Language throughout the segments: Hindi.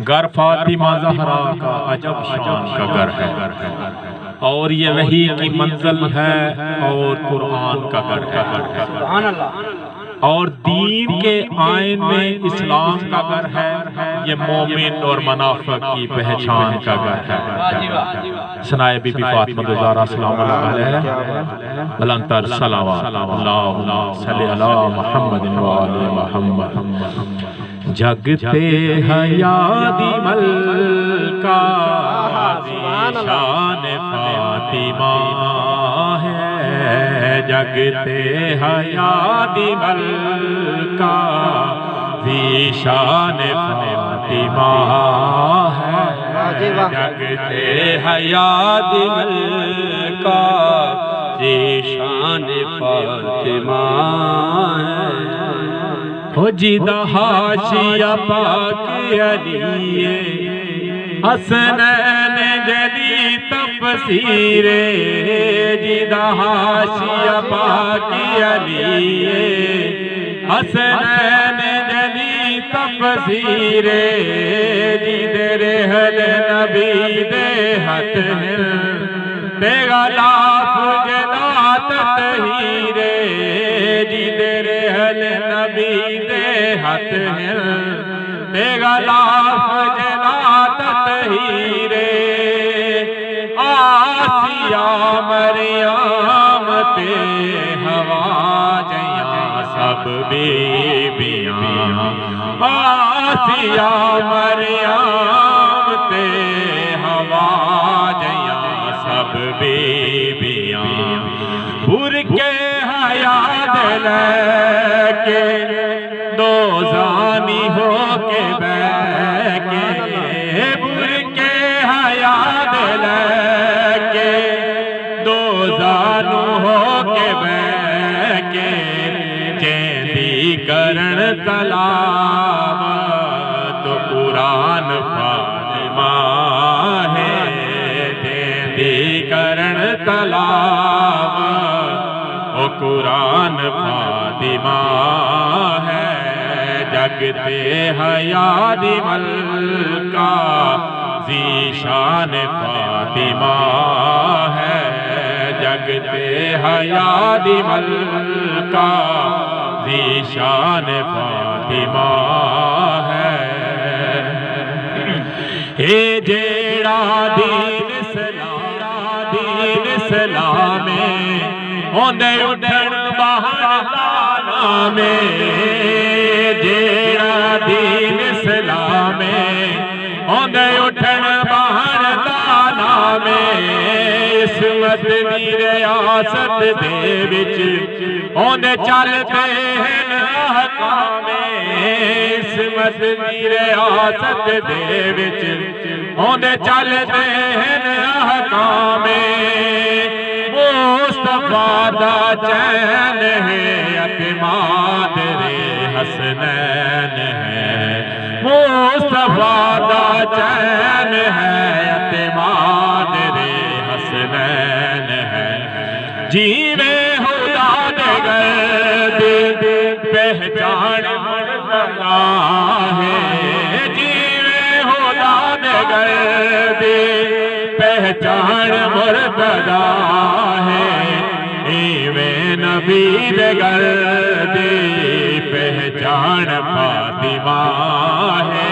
घर फातिमा ज़हरा का अजब शान का घर है, और ये वही की मंजिल है, और कुरान का घर है, सुभान अल्लाह। और दीन के आइन में इस्लाम का घर है। ये मोमिन और मुनाफिक की पहचान का घर है। सनाए बीबी फातिमा ज़हरा सलाम अलैहा बुलंदतर सलावत अल्लाहुम्मा सल्ली अला मुहम्मद व आले मुहम्मद। जगते हयादी मलका शान फातिमा है, जगते हयादी मलका शान फातिमा है, जगते हयादी मलका शान फातिमा है। हो जिदा हाशिया पाक अलिए हसनैन जदी तफसीरे, जिदा हाशिया पाक अलिए हसनैन जदी तफसीरे, जिदे रहल नबी दे हथ तेगा लाफ जदात तहीरे, जिदे रहल नबी दे हथ तेगा लाफ जदात तहीरे। आसिया मरियम ते हवा जया सब बीबियां, आसिया मरियम ते हवा जया सब बीबियां, बुरके हयात लेके दो जानी हो के बैके, बुरके हयात लेके दो जानू हो के बैके, चेंदी करण तलाव तो कुरान फातिमा है, चेंदी करण तलाव ओ कुरान फातिमा है, जगते हयादी मलका ज़ीशान फातिमा है, जगते हयादी मलका ज़ीशान फातिमा है। हे जेड़ा दीन इस्लामे होंदे उठन बाहर दाना में, जेड़ा दीन इस्लामे होंदे उठन बाहर दाना में, इस्मत दी रियासत दे विच होंदे चलते हैं अहकामे, इस्मत दी रियासत दे विच होंदे चलते हैं अहकामे। मुस्तफा दा चैन है अतिमाद रे हसनैन है, मुस्तफा दा चैन है अतिमाद रे हसनैन है, जीवे खुदा दे गर्द पहचान मुर्तज़ा है, जीवे खुदा दे गर्द पहचान मुर्तज़ा है, इवे नबी दे गर्द पहचान फातिमा है,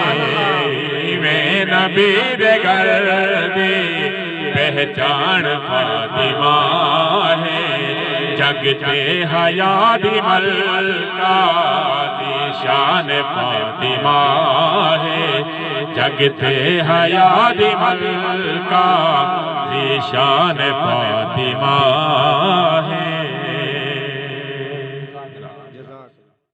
इवे नबी दे गर्द पहचान फातिमा है, जगते हयादी मलका शान फातिमा है, जगते हयादी मलका शान फातिमा